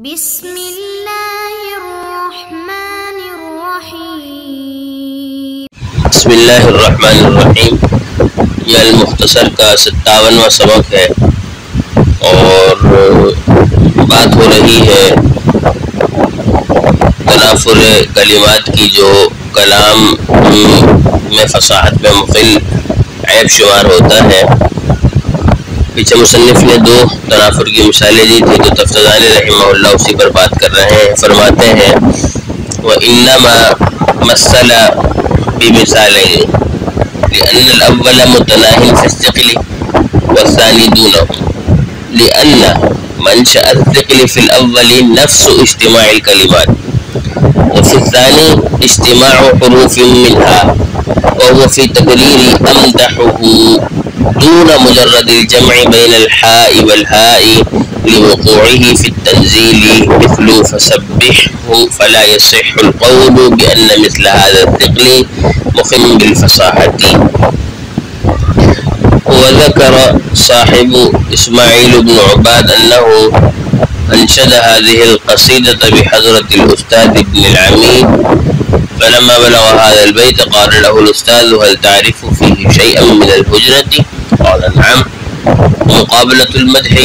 بسم اللہ الرحمن الرحیم۔ بسم اللہ الرحمن الرحیم۔ یہ المختصر کا 57واں سبق ہے اور بات ہو رہی ہے تنافر کلمات کی جو کلام میں فصاحت میں مخل عیب شمار ہوتا ہے۔ پیچھے مصنف نے دو تنافر کی مثالیں دی تھی تو تفتزانی رحمہ اللہ اسی پر بات کر رہے ہیں۔ فرماتے ہیں وَإِنَّمَا مَثَّلَ بِمِثَالَيْنِ لِأَنَّ الْأَوَّلَ مُتَنَاهٍ فِي الثِّقْلِ وَالثَّانِي دُونَهُ لِأَنَّ مَنْشَأَ الثِّقْلِ فِي الْأَوَّلِ نَفْسُ اجتماع الكلمات وفي الثاني اجتماع حروف منها وهو في تقرير أمدحه دون مجرد الجمع بين الحاء والهاء لوقوعه في التنزيل مثل فسبحه فلا يصح القول بأن مثل هذا الثقل مخل بالفصاحة. وذكر صاحب إسماعيل بن عباد أنه أنشد هذه القصيدة بحضرة الأستاذ ابن العميد فلما بلغ هذا البيت قال له الأستاذ هل تعرف فيه شيئا من الهجرة؟ قال نعم. مقابلة المدح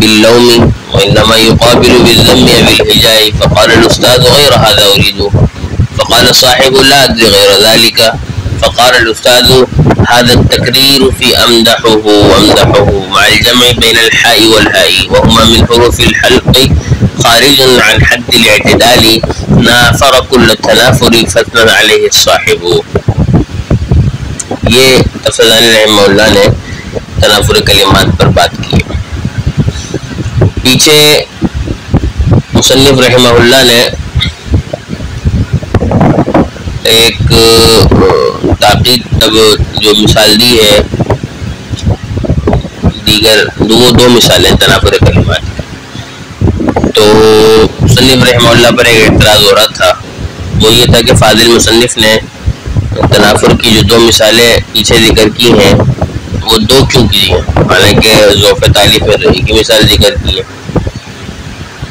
باللوم وإنما يقابل بالذم بالهجاء. فقال الأستاذ غير هذا أريده. فقال صاحب لا أدري غير ذلك. فقال الأستاذ هذا التكرير في أمدحه وأمدحه مع الجمع بين الحاء والهاء وهما من حروف الحلق خارج عن حد الاعتدال نافر كل التنافر فاثنى عليه الصاحب. یہ تفضانی رحمہ اللہ نے تنافر کلمات پر بات کی. پیچھے مصنف رحمہ اللہ نے ایک تاکید جو مثال دی ہے دیگر دو مثالیں تنافر کلمات. تو مصنف رحمہ اللہ پر ایک اعتراض ہو رہا تھا، وہ یہ تھا کہ فاضل مصنف نے تنافر کی جو دو مثالیں پیچھے ذکر کی ہیں وہ دو کیوں کی ہیں، حالانکہ ذوف تعلیف میں ایک ہی مثال ذکر کی ہے.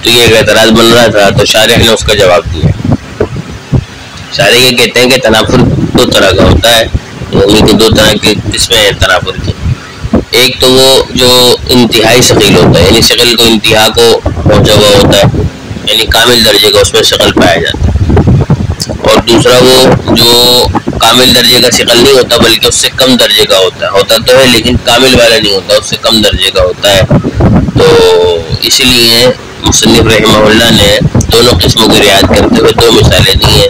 تو یہ ایک اعتراض بن رہا تھا تو شارح نے اس کا جواب دیا. شارح یہ کہتے ہیں کہ تنافر دو طرح کا ہوتا ہے، یعنی کہ دو طرح کی قسمیں ہیں تنافر کی. ایک تو وہ جو انتہائی ثقیل ہوتا ہے، یعنی ثقل کو انتہا کو پہنچا ہوا ہوتا ہے، یعنی کامل درجے کا اس میں ثقل پایا جاتا ہے. اور دوسرا وہ جو کامل درجے کا ثقل نہیں ہوتا بلکہ اس سے کم درجے کا ہوتا تو ہے لیکن کامل والا نہیں ہوتا، اس سے کم درجے کا ہوتا ہے. تو اسی لیے مصنف رحمہ اللہ نے دونوں قسموں کی رعایت کرتے ہوئے دو مثالیں دی ہیں.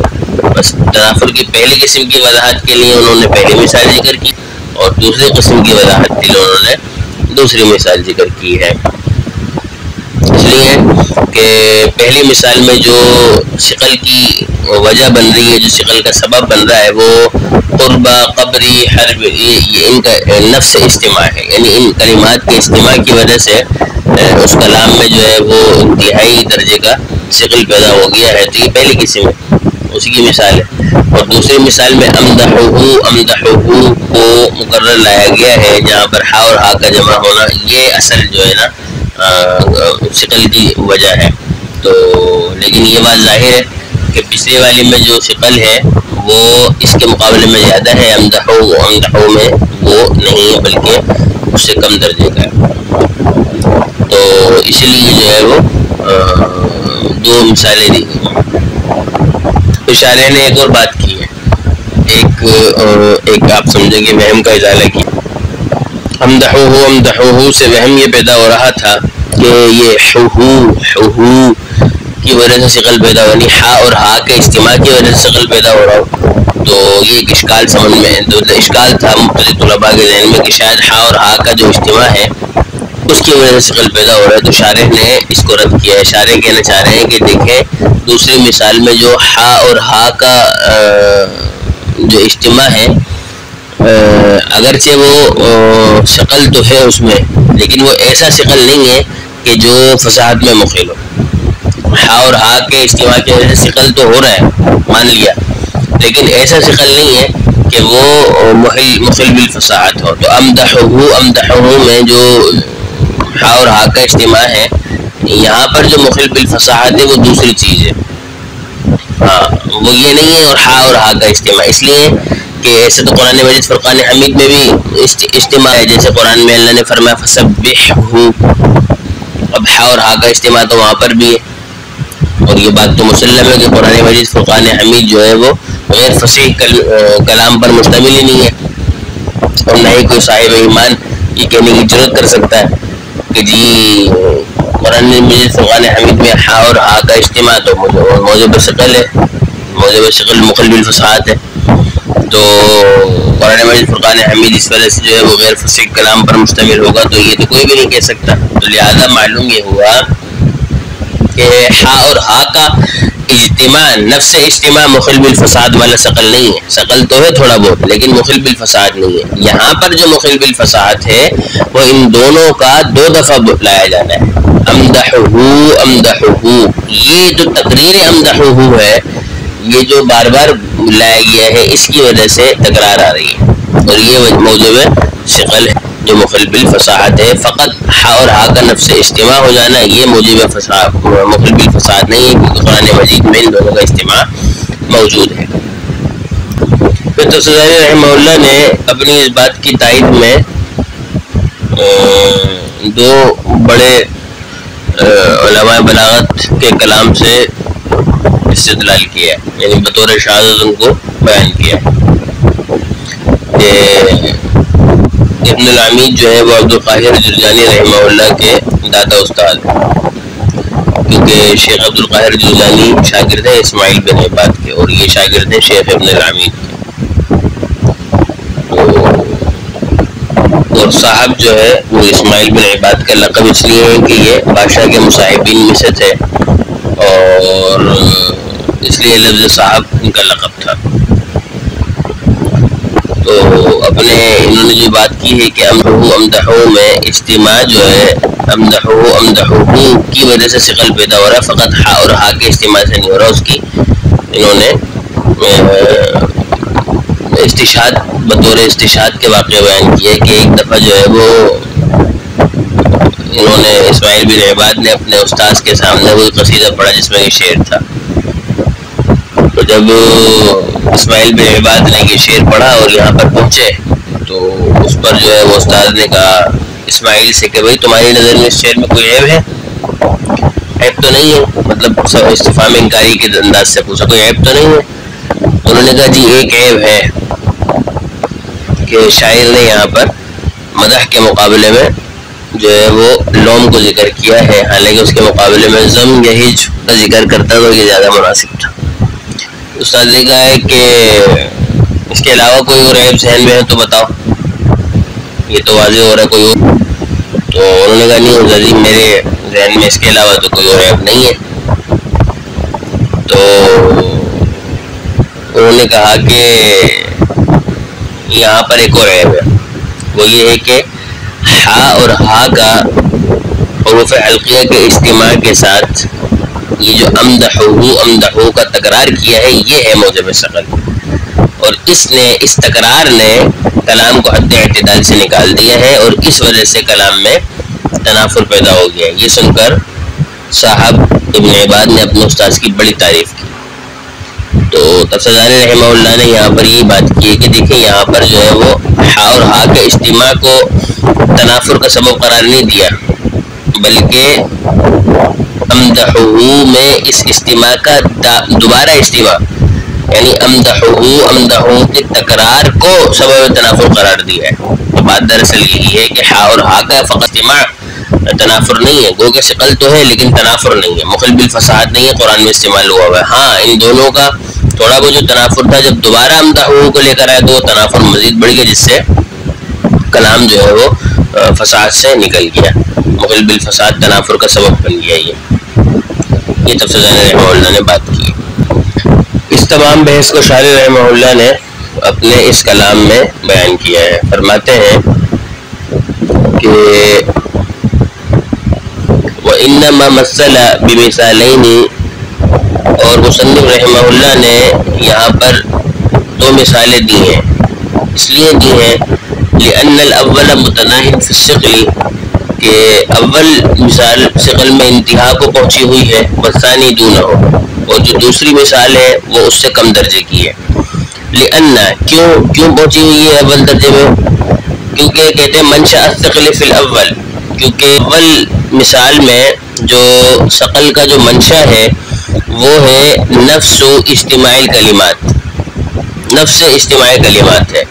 بس تنافر کی پہلی قسم کی وضاحت کے لیے انہوں نے پہلی مثال ذکر کی اور دوسری قسم کی وضاحت کے لیے انہوں نے دوسری مثال ذکر کی ہے. اس لیے کہ پہلی مثال میں جو ثقل کی وجہ بن رہی ہے، جو ثقل کا سبب بن رہا ہے، وہ قربہ قبری حرب، یہ ان کا نفس اجتماع ہے، یعنی ان کلمات کے اجتماع کی وجہ سے اس کلام میں جو ہے وہ انتہائی درجے کا ثقل پیدا ہو گیا ہے. تو یہ پہلی قسم ہے، اسی کی مثال ہے. اور دوسری مثال میں امدحہ کو مقرر لایا گیا ہے جہاں پر ہا اور ہا کا جمع ہونا یہ اصل جو ہے نا ثقل کی وجہ ہے. تو لیکن یہ بات ظاہر ہے کہ پچھلے والی میں جو ثقل ہے وہ اس کے مقابلے میں زیادہ ہے، امدحہ میں وہ نہیں ہے بلکہ اس سے کم درجے کا ہے. تو اسی لیے جو ہے وہ دو مثالیں دی گئی. تو شارح نے ایک اور بات کی ہے، ایک آپ سمجھیں گے وہم کا ازالہ کیا. امدحہ سے وہم یہ پیدا ہو رہا تھا کہ یہ حہو کی وجہ سے ثقل پیدا ہو، یعنی ہا اور ہا کے اجتماع کی وجہ سے ثقل پیدا ہو رہا ہو. تو یہ ایک اشکال سمجھ میں اشکال تھا مختلف طلباء کے ذہن میں کہ شاید ہا اور ہا کا جو اجتماع ہے اس کی وجہ سے ثقل پیدا ہو رہا ہے. تو شارح نے اس کو رد کیا ہے. شارح کہنا چاہ رہے ہیں کہ دیکھیں دوسری مثال میں جو ہا اور ہا کا جو اجتماع ہے اگرچہ وہ ثقل تو ہے اس میں لیکن وہ ایسا ثقل نہیں ہے کہ جو فصاحت میں مخل ہو. ہا اور ہا کے اجتماع کی وجہ سے ثقل تو ہو رہا ہے مان لیا، لیکن ایسا ثقل نہیں ہے کہ وہ مخل بالفصاحت ہو. تو امدحہ میں جو ہا اور ہا کا اجتماع ہے یہاں پر جو مخل بالفصاحت ہے وہ دوسری چیز ہے، ہاں وہ یہ نہیں ہے اور ہا کا اجتماع، اس لیے کہ ایسے تو قرآن مجید فرقان حمید میں بھی اجتماع ہے، جیسے قرآن میں اللہ نے فرمایا فسبحہ، اب ہا اور ہا کا اجتماع تو وہاں پر بھی ہے، اور یہ بات تو مسلم ہے کہ قرآن مجید فرقان حمید جو ہے وہ غیر فصیح کلام پر مشتمل ہی نہیں ہے، اور نہ ہی کوئی صاحب ایمان یہ کہنے کی ضرورت کر سکتا ہے کہ جی قرآن مجید فرقان حمید میں ہا اور ہا کا اجتماع تو موجب ثقل ہے، موجب ثقل مخل بالفصاحت ہے، تو قرآن مجید فرقان حمید اس وجہ سے جو ہے وہ غیر فصیح کلام پر مشتمل ہوگا، تو یہ تو کوئی بھی نہیں کہہ سکتا، تو لہذا معلوم یہ ہوا کہ ہا اور ہا کا اجتماع نفس اجتماع مخل بالفصاحت والا ثقل نہیں ہے، ثقل تو ہے تھوڑا بہت لیکن مخل بالفصاحت نہیں ہے۔ یہاں پر جو مخل بالفصاحت ہے وہ ان دونوں کا 2 دفعہ لایا جانا ہے، امدحہ امدحہ، یہ جو تقریر امدحہ ہے یہ جو بار بار لایا گیا ہے اس کی وجہ سے تکرار آ رہی ہے، اور یہ موجب ثقل ہے جو مخل بالفصاحت ہے، فقط ہا اور ہا کا نفس اجتماع ہو جانا یہ موجب مخل بالفصاحت نہیں ہے، کیونکہ قرآن مجید میں ان دونوں کا اجتماع موجود ہے۔ پھر تفسیری رحمہ اللہ نے اپنی اس بات کی تائید میں 2 بڑے علماء بلاغت کے کلام سے استدلال کیا ہے، یعنی بطور شہادت ان کو بیان کیا کہ ابن العمید جو ہے وہ عبد القاہر جرجانی رحمہ اللہ کے دادا استاد ہیں، کیونکہ شیخ عبد القاہر جرجانی شاگرد ہیں اسماعیل بن عباد کے، اور یہ شاگرد ہیں شیخ ابن العمید کے، اور صاحب جو ہے وہ اسماعیل بن عباد کا لقب اس لیے ہے کہ یہ بادشاہ کے مصاحبین میں سے تھے، اور اس لیے لفظ صاحب ان کا لقب تھا۔ تو انہوں نے جو بات کی ہے کہ امدحو میں اجتماع جو ہے امدحو کی وجہ سے ثقل پیدا ہو رہا ہے، فقط ہا اور ہا کے اجتماع سے نہیں ہو رہا، اس کی انہوں نے استشہاد بطور استشہاد کے واقعہ بیان کیا کہ ایک دفعہ جو ہے وہ انہوں نے اسماعیل بن عباد نے اپنے استاذ کے سامنے وہی قصیدہ پڑھا جس میں یہ شعر تھا، تو جب اسماعیل بن عباد نے یہ شعر پڑھا اور یہاں پر پہنچے تو اس پر جو ہے وہ استاد نے کہا اسماعیل سے کہ بھائی تمہاری نظر میں اس شعر میں کوئی عیب ہے؟ عیب تو نہیں ہے، مطلب استفہام انکاری کے انداز سے پوچھا کوئی عیب تو نہیں ہے؟ انہوں نے کہا جی ایک عیب ہے کہ شاعر نے یہاں پر مدح کے مقابلے میں جو ہے وہ لوم کو ذکر کیا ہے، حالانکہ اس کے مقابلے میں ضم یا ہج کا ذکر کرتا تو یہ زیادہ مناسب تھا۔ استاد نے کہا ہے کہ اس کے علاوہ کوئی اور عیب ذہن میں ہے تو بتاؤ، یہ تو واضح ہو رہا ہے کوئی اور، تو انہوں نے کہا نہیں حضرت جی میرے ذہن میں اس کے علاوہ تو کوئی اور عیب نہیں ہے، تو انہوں نے کہا کہ یہاں پر ایک اور عیب ہے، وہ یہ ہے کہ ہا اور ہا کا حروف حلقیہ کے اجتماع کے ساتھ یہ جو امدحو کا تکرار کیا ہے یہ ہے موجب ثقل، اور اس تکرار نے کلام کو حد اعتدال سے نکال دیا ہے، اور اس وجہ سے کلام میں تنافر پیدا ہو گیا ہے۔ یہ سن کر صاحب ابن عباد نے اپنے استاذ کی بڑی تعریف کی، تو تفسیری رحمہ اللہ نے یہاں پر یہ بات کی ہے کہ دیکھیں یہاں پر جو ہے وہ ہا اور ہا کے اجتماع کو تنافر کا سبب قرار نہیں دیا، بلکہ امدحو میں اس اجتماع کا دوبارہ اجتماع یعنی امدحو کے تکرار کو سبب تنافر قرار دیا ہے۔ تو بات دراصل یہی ہے کہ ہا اور ہا کا فقط اجتماع تنافر نہیں ہے، گو کہ ثقل تو ہے لیکن تنافر نہیں ہے، مخل بالفصاحت نہیں ہے، قرآن میں استعمال ہوا ہے۔ ہاں ان دونوں کا تھوڑا بہت جو تنافر تھا جب دوبارہ امدحو کو لے کر آئے تو وہ تنافر مزید بڑھ گیا، جس سے کلام جو ہے وہ فساد سے نکل گیا، مخل بالفساد تنافر کا سبب بن گیا۔ یہ تفسیر رحمہ اللہ نے بات کی۔ اس تمام بحث کو شارح رحمہ اللہ نے اپنے اس کلام میں بیان کیا ہے، فرماتے ہیں کہ وَإِنَّمَا مَثَّلَ بِمِثَالَيْنِ، اور مصنف رحمہ اللہ نے یہاں پر 2 مثالیں دی ہیں، اس لیے دی ہیں لِأَنَّ الْأَوَّلَ مُتَنَاهٍ فِي الثِّقْلِ، کہ اول مثال ثقل میں انتہا کو پہنچی ہوئی ہے، والثانی دونہ ہو، اور جو دوسری مثال ہے وہ اس سے کم درجے کی ہے۔ لأن کیوں پہنچی ہوئی ہے اول درجے میں؟ کیونکہ کہتے ہیں منشأ الثقل فی الاول، کیونکہ اول مثال میں جو ثقل کا جو منشا ہے وہ ہے نفس اجتماع الکلمات، نفس اجتماع کلمات ہے،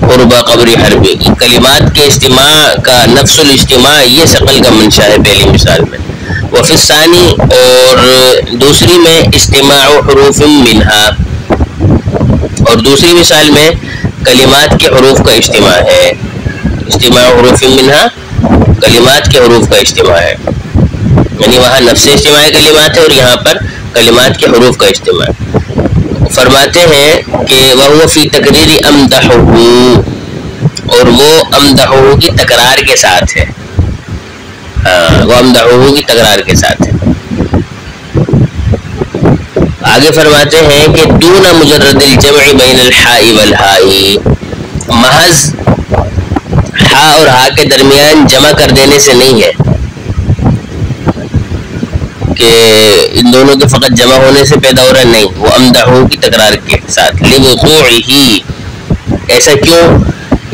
قرب قبر حربی، کلمات کے اجتماع کا نفس الاجتماع یہ ثقل کا منشا ہے پہلی مثال میں۔ وفی الثانی، اور دوسری میں اجتماع حروف منہا، اور دوسری مثال میں کلمات کے حروف کا اجتماع ہے، اجتماع حروف منہا کلمات کے حروف کا اجتماع ہے، یعنی وہاں نفس اجتماع کلمات ہے اور یہاں پر کلمات کے حروف کا اجتماع ہے۔ فرماتے ہیں کہ وَهُوَ فِي تَقْرِيرِ أَمْدَحُهُ، اور وہ امدحہ کی تکرار کے ساتھ ہے، وہ امدحہ کی تکرار کے ساتھ ہے۔ آگے فرماتے ہیں کہ دون مجرد الجمع بین الحاء والہاء، محض ہا اور ہا کے درمیان جمع کر دینے سے نہیں ہے کہ ان دونوں کے فقط جمع ہونے سے پیدا ہو رہا ہے، نہیں، وہ امدحہ کی تکرار کے ساتھ، لوقوعہ، ایسا کیوں؟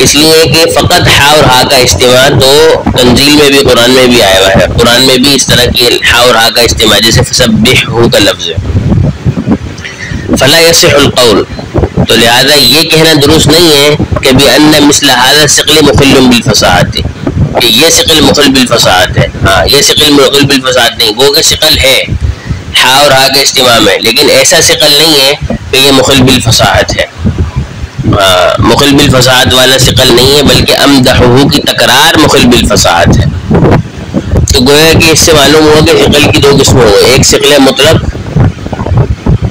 اس لیے کہ فقط ہا اور ہا کا اجتماع تو تنزیل میں بھی قرآن میں بھی آیا ہوا ہے، قرآن میں بھی اس طرح کی ہا اور ہا کا اجتماع، جیسے فسبحہ کا لفظ ہے، فلا یصح القول، تو لہذا یہ کہنا درست نہیں ہے کہ بأن مثل هذا الثقل مخل بالفصاحت، کہ یہ ثقل مخل بالفصاحت ہے، ہاں یہ ثقل مخل بالفصاحت نہیں، وہ کہ ثقل ہے ہا اور ہا کے اجتماع میں، لیکن ایسا ثقل نہیں ہے کہ یہ مخل بالفصاحت ہے، مخل بالفصاحت والا ثقل نہیں ہے، بلکہ امدحہ کی تکرار مخل بالفصاحت ہے۔ تو گویا کہ اس سے معلوم ہوا کہ ثقل کی دو قسمیں ہوئے، ایک ثقل مطلق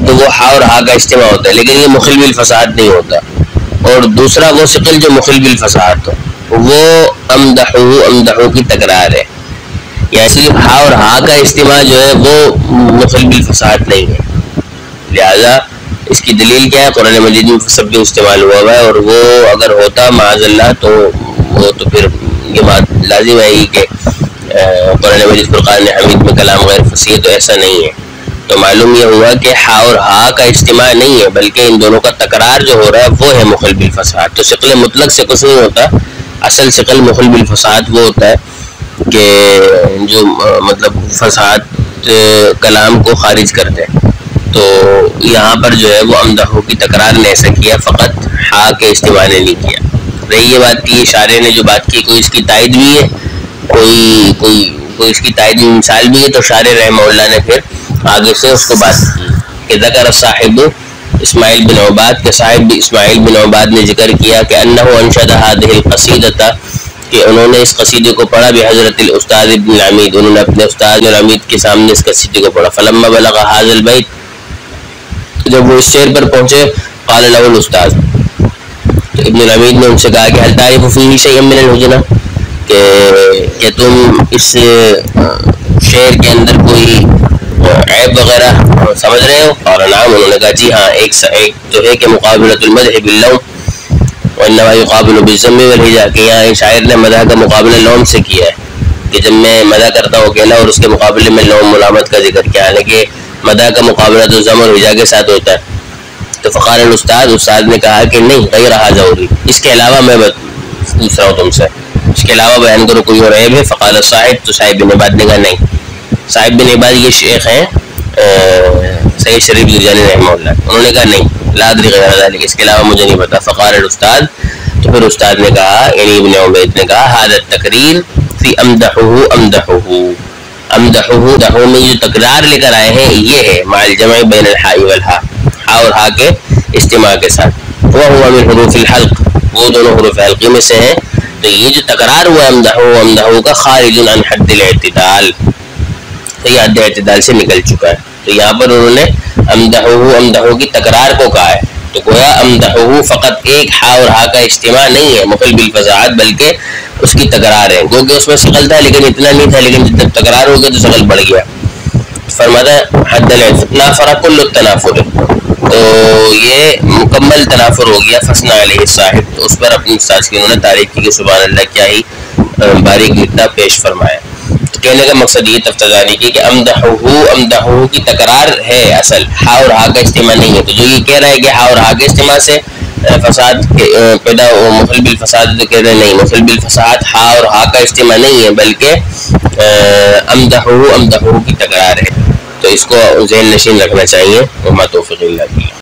تو وہ ہا اور ہا کا اجتماع ہوتا ہے لیکن یہ مخل بالفصاحت نہیں ہوتا، اور دوسرا وہ ثقل جو مخل بالفصاحت ہو، وہ امدحہ کی تکرار ہے، یا صرف ہا اور ہا کا اجتماع جو ہے وہ مخل بالفصاحت نہیں ہے۔ لہذا اس کی دلیل کیا ہے؟ قرآن مجید میں سب استعمال ہوا ہے، اور وہ اگر ہوتا معاذ اللہ تو وہ تو پھر یہ بات لازم ہے ہی کہ قرآن مجید فرقان حمید میں کلام غیر فصیح، تو ایسا نہیں ہے۔ تو معلوم یہ ہوا کہ ہا اور ہا کا اجتماع نہیں ہے بلکہ ان دونوں کا تکرار جو ہو رہا ہے وہ ہے مخل بالفصاحت۔ تو ثقل مطلق سے کچھ نہیں ہوتا، اصل ثقل مخل بالفصاحت وہ ہوتا ہے کہ جو مطلب فصاحت کلام کو خارج کرتے ہیں، تو یہاں پر جو ہے وہ امدحہ کی تکرار نے ایسا کیا، فقط ہا کے اجتماع نے نہیں کیا۔ رہی یہ بات کی شارح نے جو بات کی، کوئی اس کی تائید بھی ہے، کوئی اس کی تائید مثال بھی ہے، تو شارح رحمہ اللہ نے پھر آگے سے اس کو بات کی کہ ذکر صاحب اسماعیل بن عباد کے صاحب اسماعیل بن عباد نے ذکر کیا کہ انہ انشد هذه القصیدۃ، کہ انہوں نے اس قصیدے کو پڑھا بحضرت الاستاذ ابن العمید، انہوں نے اپنے استاد ابن العمید کے سامنے اس قصیدے کو پڑھا۔ فلما بلغ هذا البیت، جب وہ اس شعر پر پہنچے، قال له الاستاذ، تو ابن العمید نے ان سے کہا کہ هل تعرف فيه شيئا من الحجنہ، کہ تم اس شعر کے اندر کوئی عیب وغیرہ سمجھ رہے ہو؟ اور نعم، انہوں نے کہا جی ہاں، ایک تو ہے کہ مقابلۃ المدح باللوم وانما یقابل بالذم والہجا، کہ یہاں شاعر نے مدح کا مقابلہ لوم سے کیا ہے، کہ جب میں مدح کرتا ہوں اکیلا اور اس کے مقابلے میں لوم ملامت کا ذکر کیا، حالانکہ مدح کا مقابلہ تو ذم اور ہجا کے ساتھ ہوتا ہے۔ تو فقال الاستاذ، استاد نے کہا کہ نہیں، غیر ھذا ضروری، اس کے علاوہ میں پوچھ رہا ہوں تم سے، اس کے علاوہ بیان کرو کوئی اور عیب ہے؟ فقال صاحب، تو صاحب بن عباد نے کہا نہیں۔ صاحب بن عباد یہ شیخ ہیں سید شریف درجانی رحمہ اللہ، انہوں نے کہا نہیں، لا ادری غیر ذلک، اس کے علاوہ مجھے نہیں پتا۔ فقال الاستاذ، تو پھر استاد نے کہا، یعنی ابن عبید نے کہا، ھذا التقریر فی امدحہ میں جو تکرار لے کر آئے ہیں یہ ہے مع الجمع بین الحاء والہاء، ہا اور ہا کے اجتماع کے ساتھ، وہو من حروف الحلق، وہ دونوں حروف حلقی میں سے ہیں، تو یہ جو تکرار ہوا امدحہ کا خارج عن حد الاعتدال، تو یہ حد اعتدال سے نکل چکا ہے۔ تو یہاں پر انہوں نے امدحہ کی تکرار کو کہا ہے، تو گویا امدحہ فقط ایک ہا اور ہا کا اجتماع نہیں ہے مخل بالفصاحت، بلکہ اس کی تکرار ہے، گو کہ اس میں ثقل تھا لیکن اتنا نہیں تھا، لیکن جب تکرار ہو گیا تو ثقل بڑھ گیا۔ فرماتا ہے حد الاعتدال کل التنافر، تو یہ مکمل تنافر ہو گیا، فثنا علیہ صاحب، تو اس پر اپنی استاذ کی انہوں نے تعریف کی کہ سبحان اللہ، کیا ہی باریک نکتا پیش فرمایا۔ تو کہنے کا مقصد یہ تفتزانی کی کہ امدحو کی تکرار ہے، اصل ہا اور ہا کا اجتماع نہیں ہے۔ تو جو یہ کہہ رہا ہے کہ ہا اور ہا کے اجتماع سے فساد پیدا مخل بالفساد، تو کہہ رہے نہیں، مخل بالفساد ہا اور ہا کا اجتماع نہیں ہے بلکہ امدحو کی تکرار ہے۔ تو اس کو ذہن نشین رکھنا چاہیے۔ وما توفیق الا باللہ۔